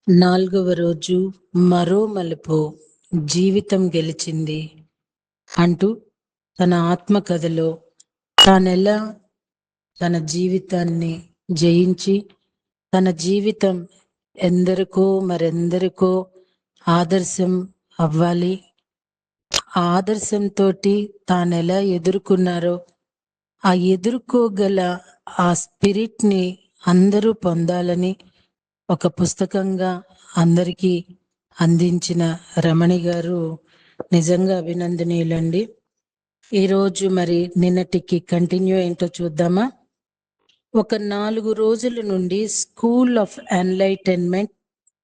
4వ రోజు మరో మలుపు జీవితం గెలిచింది అంటూ తన ఆత్మకథలో తానెలా తన జీవితాన్ని జయించి తన జీవితం మరెందరికో ఆదర్శం అవ్వాలి, ఆ ఆదర్శంతో తానెలా ఎదుర్కొన్నారో ఆ ఎదుర్కోగల ఆ స్పిరిట్ ని అందరూ పొందాలని ఒక పుస్తకంగా అందరికీ అందించిన రమణి గారు నిజంగా అభినందనీయులండి. ఈరోజు మరి నిన్నటికి కంటిన్యూ ఏంటో చూద్దామా. ఒక 4 రోజుల నుండి school of enlightenment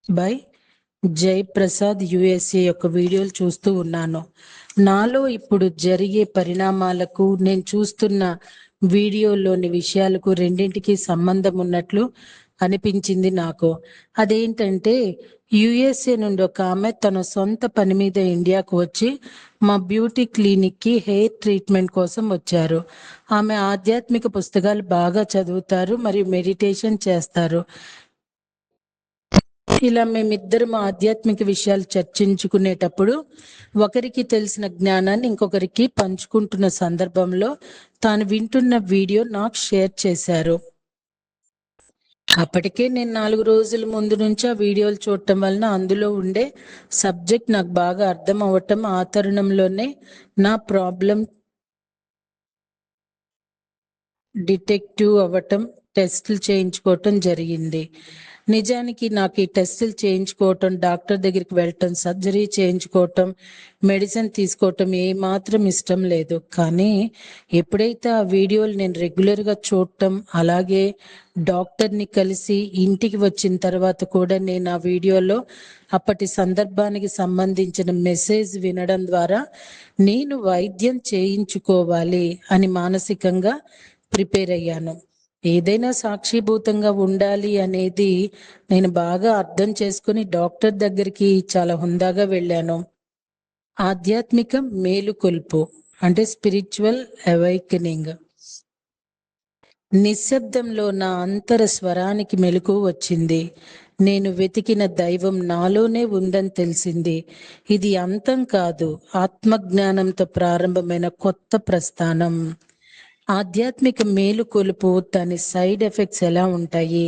by Jayaprasad USA యొక్క వీడియోలు చూస్తూ ఉన్నాను. నాలో ఇప్పుడు జరిగే పరిణామాలకు నేను చూస్తున్న వీడియోలోని విషయాలకు రెండింటికి సంబంధం ఉన్నట్లు అనిపించింది నాకు. అదేంటంటే USA నుండి ఒక ఆమె తన సొంత పని మీద ఇండియాకు వచ్చి మా బ్యూటీ క్లినిక్ కి హెయిర్ ట్రీట్మెంట్ కోసం వచ్చారు. ఆమె ఆధ్యాత్మిక పుస్తకాలు బాగా చదువుతారు మరియు మెడిటేషన్ చేస్తారు. ఇలా మేమిద్దరం ఆధ్యాత్మిక విషయాలు చర్చించుకునేటప్పుడు ఒకరికి తెలిసిన జ్ఞానాన్ని ఇంకొకరికి పంచుకుంటున్న సందర్భంలో తాను వింటున్న వీడియో నాకు షేర్ చేశారు. అప్పటికే నేను 4 రోజుల ముందు నుంచి ఆ వీడియోలు చూడటం వలన అందులో ఉండే సబ్జెక్ట్ నాకు బాగా అర్థం అవ్వటం, ఆ తరుణంలోనే నా ప్రాబ్లం డిటెక్టివ్ అవ్వటం, టెస్టులు చేయించుకోవటం జరిగింది. నిజానికి నాకు ఈ టెస్టులు చేయించుకోవటం, డాక్టర్ దగ్గరికి వెళ్ళటం, సర్జరీ చేయించుకోవటం, మెడిసిన్ తీసుకోవటం ఏమాత్రం ఇష్టం లేదు. కానీ ఎప్పుడైతే ఆ వీడియోలు నేను రెగ్యులర్గా చూడటం, అలాగే డాక్టర్ని కలిసి ఇంటికి వచ్చిన తర్వాత కూడా నేను ఆ వీడియోలో అప్పటి సందర్భానికి సంబంధించిన మెసేజ్ వినడం ద్వారా నేను వైద్యం చేయించుకోవాలి అని మానసికంగా ప్రిపేర్ అయ్యాను. ఏదైనా సాక్షిభూతంగా ఉండాలి అనేది నేను బాగా అర్థం చేసుకుని డాక్టర్ దగ్గరికి చాలా హుందాగా వెళ్ళాను. ఆధ్యాత్మిక మేలుకొల్పు అంటే స్పిరిచువల్ అవైకనింగ్. నిశ్శబ్దంలో నా అంతర స్వరానికి మెలకు వచ్చింది. నేను వెతికిన దైవం నాలోనే ఉందని తెలిసింది. ఇది అంతం కాదు, ఆత్మజ్ఞానంతో ప్రారంభమైన కొత్త ప్రస్థానం. ఆధ్యాత్మిక మేలుకొలుపు దాని సైడ్ ఎఫెక్ట్స్ ఎలా ఉంటాయి,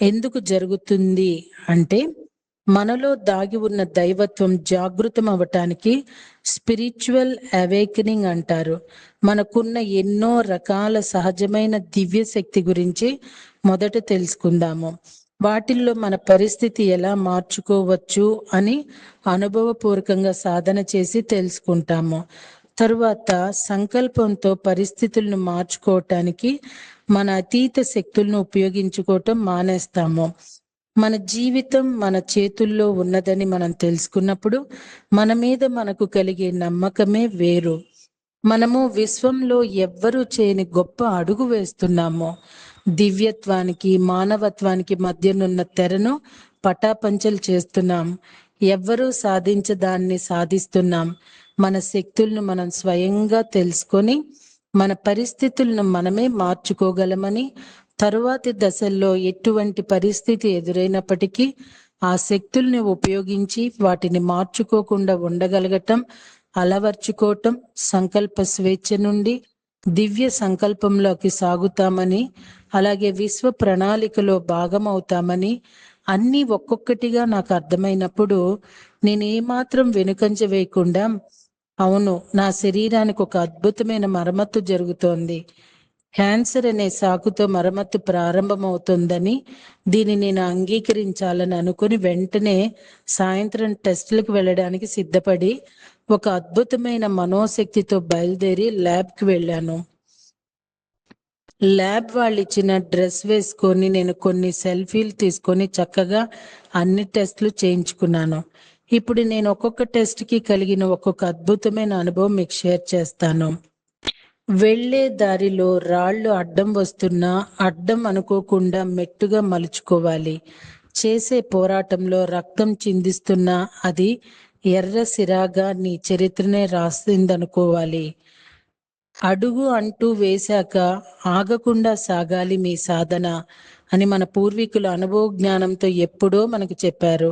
ఎందుకు జరుగుతుంది అంటే మనలో దాగి ఉన్న దైవత్వం జాగృతం అవ్వటానికి స్పిరిచువల్ అవేకనింగ్ అంటారు. మనకున్న ఎన్నో రకాల సహజమైన దివ్య శక్తి గురించి మొదట తెలుసుకుందాము. వాటిల్లో మన పరిస్థితి ఎలా మార్చుకోవచ్చు అని అనుభవపూర్వకంగా సాధన చేసి తెలుసుకుంటాము. తరువాత సంకల్పంతో పరిస్థితులను మార్చుకోవటానికి మన అతీత శక్తులను ఉపయోగించుకోవటం మానేస్తాము. మన జీవితం మన చేతుల్లో ఉన్నదని మనం తెలుసుకున్నప్పుడు మన మీద మనకు కలిగే నమ్మకమే వేరు. మనము విశ్వంలో ఎవ్వరూ చేయని గొప్ప అడుగు వేస్తున్నాము. దివ్యత్వానికి మానవత్వానికి మధ్యనున్న తెరను పటాపంచలు చేస్తున్నాం. ఎవ్వరూ సాధించదాన్ని సాధిస్తున్నాం. మన శక్తులను మనం స్వయంగా తెలుసుకొని మన పరిస్థితులను మనమే మార్చుకోగలమని, తరువాతి దశల్లో ఎటువంటి పరిస్థితి ఎదురైనప్పటికీ ఆ శక్తుల్ని ఉపయోగించి వాటిని మార్చుకోకుండా ఉండగలగటం, అలవర్చుకోవటం, సంకల్ప స్వేచ్ఛ నుండి దివ్య సంకల్పంలోకి సాగుతామని, అలాగే విశ్వ ప్రణాళికలో భాగం అవుతామని అన్నీ ఒక్కొక్కటిగా నాకు అర్థమైనప్పుడు నేను ఏమాత్రం వెనుకంజ వేయకుండా, అవును, నా శరీరానికి ఒక అద్భుతమైన మరమ్మత్తు జరుగుతోంది, క్యాన్సర్ అనే సాకుతో మరమ్మత్తు ప్రారంభమవుతుందని, దీన్ని నేను అంగీకరించాలని అనుకుని వెంటనే సాయంత్రం టెస్టులకు వెళ్ళడానికి సిద్ధపడి ఒక అద్భుతమైన మనోశక్తితో బయలుదేరి ల్యాబ్కి వెళ్ళాను. ల్యాబ్ వాళ్ళు ఇచ్చిన డ్రెస్ వేసుకొని నేను కొన్ని సెల్ఫీలు తీసుకొని చక్కగా అన్ని టెస్టులు చేయించుకున్నాను. ఇప్పుడు నేను ఒక్కొక్క టెస్ట్కి కలిగిన ఒక్కొక్క అద్భుతమైన అనుభవం మీకు షేర్ చేస్తాను. వెళ్లే దారిలో రాళ్లు అడ్డం వస్తున్నా అడ్డం అనుకోకుండా మెట్టుగా మలుచుకోవాలి. చేసే పోరాటంలో రక్తం చిందిస్తున్నా అది ఎర్ర సిరాగా నీ చరిత్రనే రాసిందనుకోవాలి. అడుగు అంటూ వేశాక ఆగకుండా సాగాలి మీ సాధన అని మన పూర్వీకుల అనుభవ జ్ఞానంతో ఎప్పుడో మనకు చెప్పారు.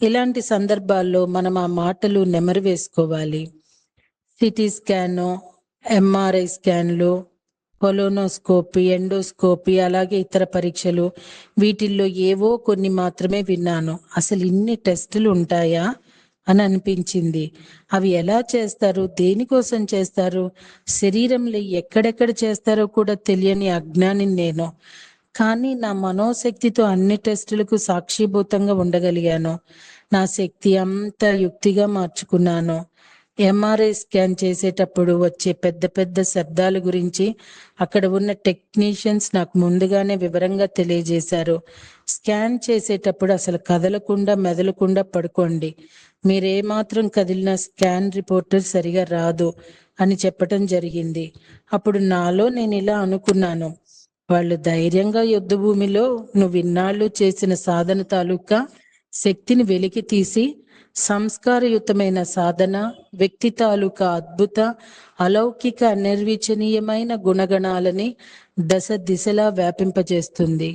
ఇలాంటి సందర్భాల్లో మనం ఆ మాటలు నెమరు వేసుకోవాలి. సిటీ స్కాన్, ఎంఆర్ఐ స్కాన్లు, కొలోనోస్కోపీ, ఎండోస్కోపీ, అలాగే ఇతర పరీక్షలు, వీటిల్లో ఏవో కొన్ని మాత్రమే విన్నాను. అసలు ఇన్ని టెస్టులు ఉంటాయా అని అనిపించింది. అవి ఎలా చేస్తారు, దేనికోసం చేస్తారు, శరీరంలో ఎక్కడెక్కడ చేస్తారో కూడా తెలియని అజ్ఞాని నేను. కానీ నా మనోశక్తితో అన్ని టెస్టులకు సాక్షిభూతంగా ఉండగలిగాను. నా శక్తి అంతా యుక్తిగా మార్చుకున్నాను. ఎంఆర్ఐ స్కాన్ చేసేటప్పుడు వచ్చే పెద్ద పెద్ద శబ్దాల గురించి అక్కడ ఉన్న టెక్నీషియన్స్ నాకు ముందుగానే వివరంగా తెలియజేశారు. స్కాన్ చేసేటప్పుడు అసలు కదలకుండా మెదలకుండా పడుకోండి. మీరేమాత్రం కదిలిన స్కాన్ రిపోర్టర్ సరిగా రాదు అని చెప్పటం జరిగింది. అప్పుడు నాలో నేను ఇలా అనుకున్నాను, వాళ్ళు ధైర్యంగా యుద్ధ భూమిలో నువ్వు ఇన్నాళ్ళు చేసిన సాధన తాలూకా శక్తిని వెలికి తీసి సంస్కారయుతమైన సాధన, వ్యక్తి తాలూకా అద్భుత అలౌకిక నిర్విచనీయమైన గుణగణాలని దశ దిశలా వ్యాపింపజేస్తుంది.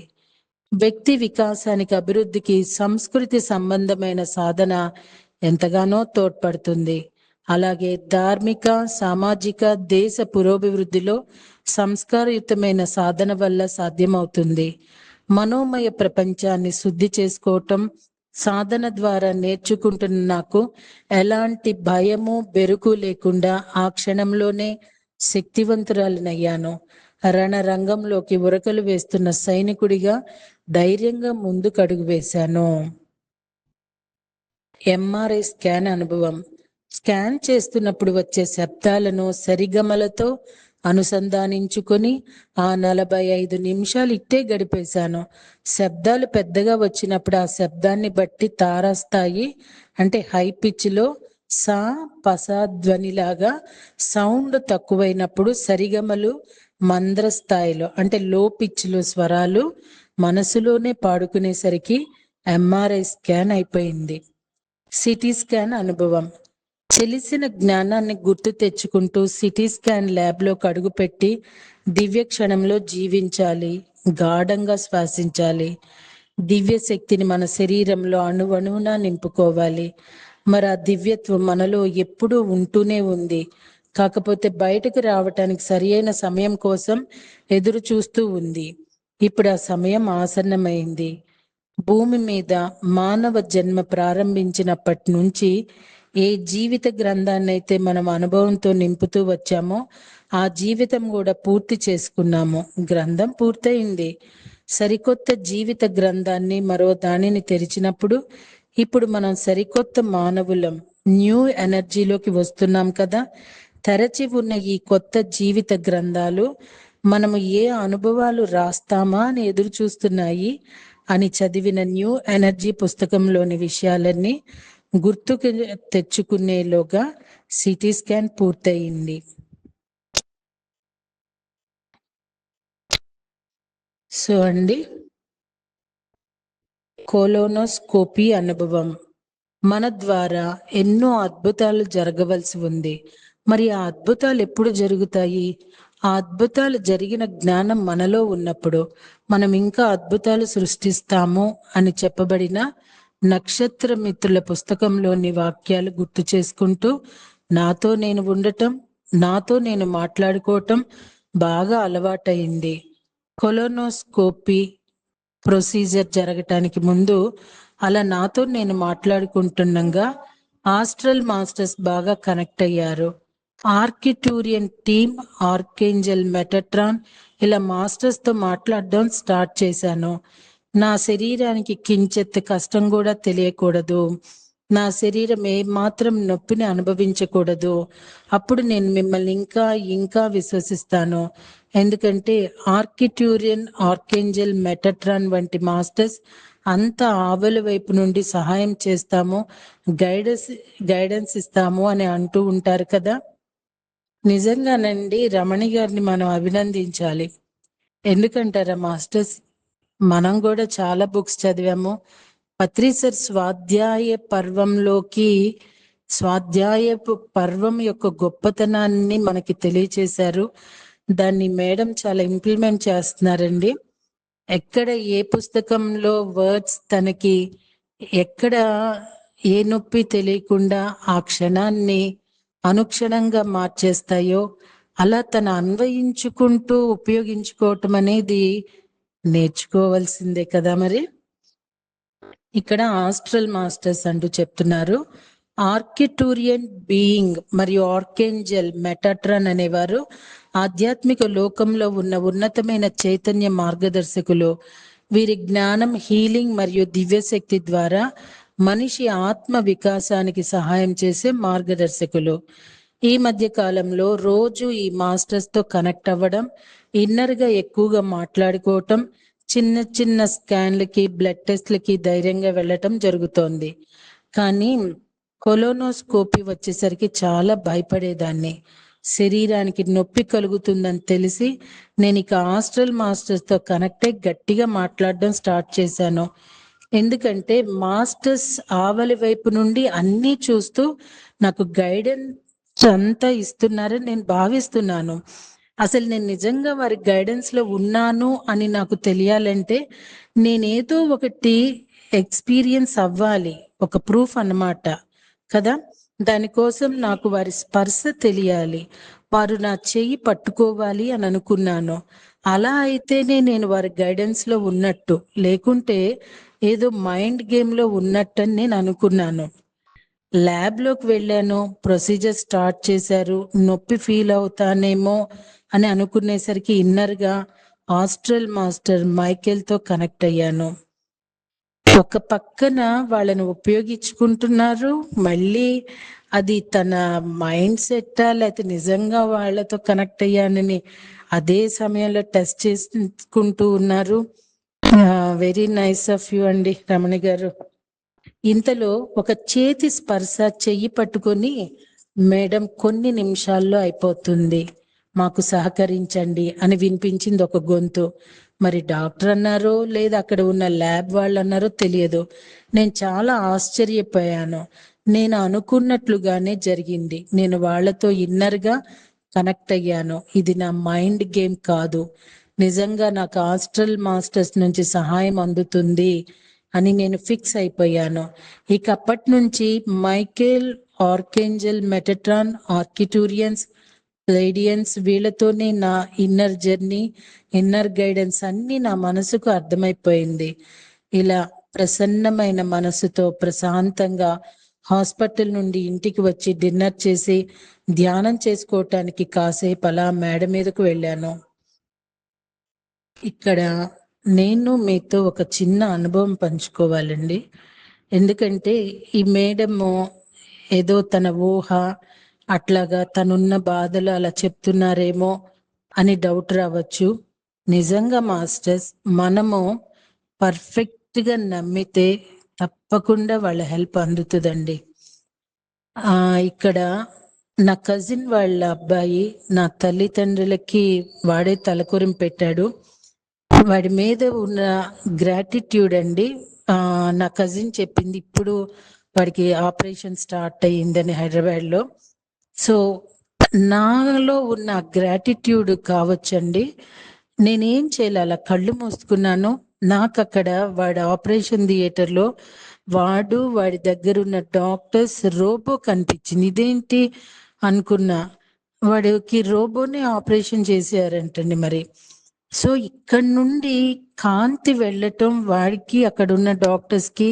వ్యక్తి వికాసానికి, అభివృద్ధికి సంస్కృతి సంబంధమైన సాధన ఎంతగానో తోడ్పడుతుంది. అలాగే ధార్మిక, సామాజిక, దేశ పురోభివృద్ధిలో సంస్కారయుతమైన సాధన వల్ల సాధ్యమవుతుంది. మనోమయ ప్రపంచాన్ని శుద్ధి చేసుకోవటం సాధన ద్వారా నేర్చుకుంటున్న నాకు ఎలాంటి భయము, బెరుకు లేకుండా ఆ క్షణంలోనే శక్తివంతురాలినయ్యాను. రణరంగంలోకి ఉరకలు వేస్తున్న సైనికుడిగా ధైర్యంగా ముందుకు అడుగు వేశాను. ఎంఆర్ఐ స్కాన్ అనుభవం. స్కాన్ చేస్తున్నప్పుడు వచ్చే శబ్దాలను సరిగమలతో అనుసంధానించుకొని ఆ 45 నిమిషాలు ఇట్టే గడిపేశాను. శబ్దాలు పెద్దగా వచ్చినప్పుడు ఆ శబ్దాన్ని బట్టి తారాస్థాయి అంటే హై పిచ్లో సా పసా ధ్వనిలాగా, సౌండ్ తక్కువైనప్పుడు సరిగమలు మంద్ర స్థాయిలో అంటే లో పిచ్లో స్వరాలు మనసులోనే పాడుకునేసరికి ఎంఆర్ఐ స్కాన్ అయిపోయింది. సిటీ స్కాన్ అనుభవం. తెలిసిన జ్ఞానాన్ని గుర్తు తెచ్చుకుంటూ సిటీ స్కాన్ ల్యాబ్లో అడుగుపెట్టి దివ్య క్షణంలో జీవించాలి, గాఢంగా శ్వాసించాలి. దివ్య శక్తిని మన శరీరంలో అణువణువునా నింపుకోవాలి. మరి ఆ దివ్యత్వం మనలో ఎప్పుడూ ఉంటూనే ఉంది. కాకపోతే బయటకు రావటానికి సరియైన సమయం కోసం ఎదురు చూస్తూ ఉంది. ఇప్పుడు ఆ సమయం ఆసన్నమైంది. భూమి మీద మానవ జన్మ ప్రారంభించినప్పటి నుంచి ఏ జీవిత గ్రంథాన్ని అయితే మనం అనుభవంతో నింపుతూ వచ్చామో ఆ జీవితం కూడా పూర్తి చేసుకున్నాము. గ్రంథం పూర్తయింది. సరికొత్త జీవిత గ్రంథాన్ని మరో దానిని తెరిచినప్పుడు ఇప్పుడు మనం సరికొత్త మానవులం, న్యూ ఎనర్జీలోకి వస్తున్నాం కదా. తెరచి ఉన్న ఈ కొత్త జీవిత గ్రంథాలు మనము ఏ అనుభవాలు రాస్తామా అని ఎదురు చూస్తున్నాయి అని చదివిన న్యూ ఎనర్జీ పుస్తకంలోని విషయాలన్నీ గుర్తుకు తెచ్చుకునేలోగా సిటీ స్కాన్ పూర్తయింది. సో అండి, కోలోనోస్కోపీ అనుభవం మన ద్వారా ఎన్నో అద్భుతాలు జరగవలసి ఉంది. మరి ఆ అద్భుతాలు ఎప్పుడు జరుగుతాయి? ఆ అద్భుతాలు జరిగిన జ్ఞానం మనలో ఉన్నప్పుడు మనం ఇంకా అద్భుతాలు సృష్టిస్తాము అని చెప్పబడిన నక్షత్ర మిత్రుల పుస్తకంలోని వాక్యాలు గుర్తు చేసుకుంటూ నాతో నేను ఉండటం, నాతో నేను మాట్లాడుకోవటం బాగా అలవాటైంది. కొలోనోస్కోపీ ప్రొసీజర్ జరగటానికి ముందు అలా నాతో నేను మాట్లాడుకుంటుండగా ఆస్ట్రల్ మాస్టర్స్ బాగా కనెక్ట్ అయ్యారు. ఆర్కిటూరియన్ టీమ్, ఆర్కేంజల్, మెటట్రాన్ ఇలా మాస్టర్స్ తో మాట్లాడడం స్టార్ట్ చేశాను. నా శరీరానికి కించెత్త కష్టం కూడా తెలియకూడదు. నా శరీరం ఏ మాత్రం నొప్పిని అనుభవించకూడదు. అప్పుడు నేను మిమ్మల్ని ఇంకా ఇంకా విశ్వసిస్తాను. ఎందుకంటే ఆర్కిటూరియన్, ఆర్కేంజల్, మెటట్రాన్ వంటి మాస్టర్స్ అంత ఆవల వైపు నుండి సహాయం చేస్తాము, గైడెన్స్ ఇస్తాము అని అంటూ ఉంటారు కదా. నిజంగానండి, రమణి గారిని మనం అభినందించాలి. ఎందుకంటారా మాస్టర్స్, మనం కూడా చాలా బుక్స్ చదివాము. పత్రిసర్ స్వాధ్యాయ పర్వం యొక్క గొప్పతనాన్ని మనకి తెలియచేశారు. దాన్ని మేడం చాలా ఇంప్లిమెంట్ చేస్తున్నారండి. ఎక్కడ ఏ పుస్తకంలో వర్డ్స్ తనకి ఎక్కడ ఏ నొప్పి తెలియకుండా ఆ క్షణాన్ని అనుక్షణంగా మార్చేస్తాయో అలా తను అన్వయించుకుంటూ ఉపయోగించుకోవటం అనేది నేర్చుకోవాల్సిందే కదా మరి. ఇక్కడ ఆస్ట్రల్ మాస్టర్స్ అంటూ చెప్తున్నారు, ఆర్కిటూరియన్ బీయింగ్ మరియు ఆర్కేంజల్ మెటాట్రాన్ అనేవారు ఆధ్యాత్మిక లోకంలో ఉన్న ఉన్నతమైన చైతన్య మార్గదర్శకులు. వీరి జ్ఞానం, హీలింగ్ మరియు దివ్యశక్తి ద్వారా మనిషి ఆత్మ వికాసానికి సహాయం చేసే మార్గదర్శకులు. ఈ మధ్య కాలంలో రోజు ఈ మాస్టర్స్ తో కనెక్ట్ అవ్వడం, ఇన్నర్ గా ఎక్కువగా మాట్లాడుకోవటం, చిన్న చిన్న స్కాన్లకి, బ్లడ్ టెస్ట్లకి ధైర్యంగా వెళ్ళటం జరుగుతోంది. కానీ కొలోనోస్కోపీ వచ్చేసరికి చాలా భయపడేదాన్ని. శరీరానికి నొప్పి కలుగుతుందని తెలిసి నేను ఇక ఆస్ట్రల్ మాస్టర్స్ తో కనెక్ట్ అయ్యి గట్టిగా మాట్లాడడం స్టార్ట్ చేశాను. ఎందుకంటే మాస్టర్స్ ఆవలి వైపు నుండి అన్నీ చూస్తూ నాకు గైడెన్స్ అంతా ఇస్తున్నారని నేను భావిస్తున్నాను. అసలు నేను నిజంగా వారి గైడెన్స్ లో ఉన్నాను అని నాకు తెలియాలంటే నేనేదో ఒకటి ఎక్స్పీరియన్స్ అవ్వాలి, ఒక ప్రూఫ్ అన్నమాట కదా. దానికోసం నాకు వారి స్పర్శ తెలియాలి, వారు నా చెయ్యి పట్టుకోవాలి అని అనుకున్నాను. అలా అయితేనే నేను వారి గైడెన్స్ లో ఉన్నట్టు, లేకుంటే ఏదో మైండ్ గేమ్ లో ఉన్నట్టు అని నేను అనుకున్నాను. ల్యాబ్ లోకి వెళ్ళాను, ప్రొసీజర్ స్టార్ట్ చేశారు. నొప్పి ఫీల్ అవుతానేమో అని అనుకునేసరికి ఇన్నర్ గా ఆస్ట్రల్ మాస్టర్ మైకేల్ తో కనెక్ట్ అయ్యాను. ఒక పక్కన వాళ్ళని ఉపయోగించుకుంటున్నారు, మళ్ళీ అది తన మైండ్ సెట్టా లేకపోతే నిజంగా వాళ్ళతో కనెక్ట్ అయ్యానని అదే సమయంలో టెస్ట్ చేసుకుంటూ ఉన్నారు. వెరీ నైస్ ఆఫ్ యూ అండి రమణి గారు. ఇంతలో ఒక చేతి స్పర్శ చెయ్యి పట్టుకొని, మేడం కొన్ని నిమిషాల్లో అయిపోతుంది, మాకు సహకరించండి అని వినిపించింది ఒక గొంతు. మరి డాక్టర్ అన్నారో లేదా అక్కడ ఉన్న ల్యాబ్ వాళ్ళు అన్నారో తెలియదు. నేను చాలా ఆశ్చర్యపోయాను. నేను అనుకున్నట్లుగానే జరిగింది. నేను వాళ్ళతో ఇన్నర్ గా కనెక్ట్ అయ్యాను. ఇది నా మైండ్ గేమ్ కాదు, నిజంగా నాకు ఆస్ట్రల్ మాస్టర్స్ నుంచి సహాయం అందుతుంది అని నేను ఫిక్స్ అయిపోయాను. ఇక అప్పటి నుంచి మైకేల్, ఆర్కేంజల్, మెటట్రాన్, ఆర్కిటూరియన్స్, ప్లేడియన్స్ వీళ్ళతోనే నా ఇన్నర్ జర్నీ, ఇన్నర్ గైడెన్స్ అన్ని నా మనసుకు అర్థమైపోయింది. ఇలా ప్రసన్నమైన మనసుతో ప్రశాంతంగా హాస్పిటల్ నుండి ఇంటికి వచ్చి డిన్నర్ చేసి ధ్యానం చేసుకోవటానికి కాసేపు అలా మేడ మీదకు వెళ్ళాను. ఇక్కడ నేను మీతో ఒక చిన్న అనుభవం పంచుకోవాలండి. ఎందుకంటే ఈ మేడము ఏదో తన ఊహ అట్లాగా తనున్న బాధలు అలా చెప్తున్నారేమో అని డౌట్ రావచ్చు. నిజంగా మాస్టర్స్ మనము పర్ఫెక్ట్ గా నమ్మితే తప్పకుండా వాళ్ళ హెల్ప్ అందుతుందండి. ఇక్కడ నా కజిన్ వాళ్ళ అబ్బాయి నా తల్లిదండ్రులకి వాడే తలకొరిం పెట్టాడు. వాడి మీద ఉన్న గ్రాటిట్యూడ్ అండి. నా కజిన్ చెప్పింది, ఇప్పుడు వాడికి ఆపరేషన్ స్టార్ట్ అయ్యిందని హైదరాబాద్ లో. సో నాలో ఉన్న గ్రాటిట్యూడ్ కావచ్చండి. నేనేం చేయాలి, అలా కళ్ళు మూసుకున్నాను. నాకు అక్కడ వాడి ఆపరేషన్ థియేటర్ లో వాడి దగ్గర ఉన్న డాక్టర్స్ రోబో కనిపించింది. ఇదేంటి అనుకున్నా, వాడికి రోబోనే ఆపరేషన్ చేశారంటండి మరి. సో ఇక్కడ నుండి కాంతి వెళ్ళటం వాడికి అక్కడ ఉన్న డాక్టర్స్ కి,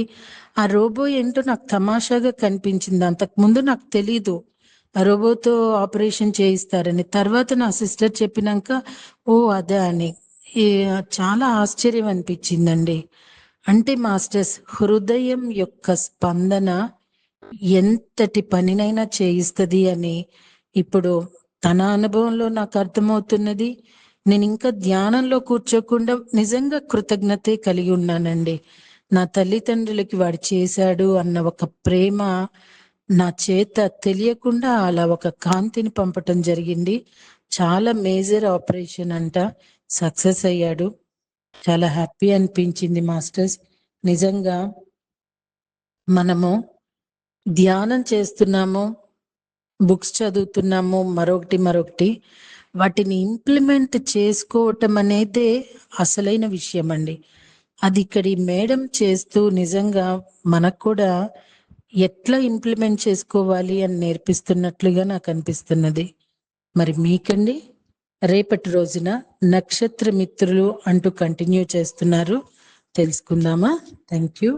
ఆ రోబో ఏంటో నాకు తమాషాగా కనిపించింది. అంతకు ముందు నాకు తెలీదు ఆ రోబోతో ఆపరేషన్ చేయిస్తారని. తర్వాత నా సిస్టర్ చెప్పినాక ఓ అదే అని చాలా ఆశ్చర్యం అనిపించిందండి. అంటే మాస్టర్స్ హృదయం యొక్క స్పందన ఎంతటి పనినైనా చేయిస్తుంది అని ఇప్పుడు తన అనుభవంలో నాకు అర్థమవుతున్నది. నేను ఇంకా ధ్యానంలో కూర్చోకుండా నిజంగా కృతజ్ఞతే కలిగి ఉన్నానండి. నా తల్లిదండ్రులకి వాడు చేశాడు అన్న ఒక ప్రేమ నా చేత తెలియకుండా అలా ఒక కాంతిని పంపటం జరిగింది. చాలా మేజర్ ఆపరేషన్ అంట, సక్సెస్ అయ్యాడు. చాలా హ్యాపీ అనిపించింది మాస్టర్స్. నిజంగా మనము ధ్యానం చేస్తున్నాము, బుక్స్ చదువుతున్నాము, మరొకటి వాటిని ఇంప్లిమెంట్ చేసుకోవటం అనేదే అసలైన విషయం అండి. అది ఇక్కడి మేడం చేస్తూ నిజంగా మనకు కూడా ఎట్లా ఇంప్లిమెంట్ చేసుకోవాలి అని నేర్పిస్తున్నట్లుగా నాకు అనిపిస్తున్నది. మరి మీకండి? రేపటి రోజున నక్షత్ర మిత్రులు అంటూ కంటిన్యూ చేస్తున్నారు, తెలుసుకుందామా? Thank you.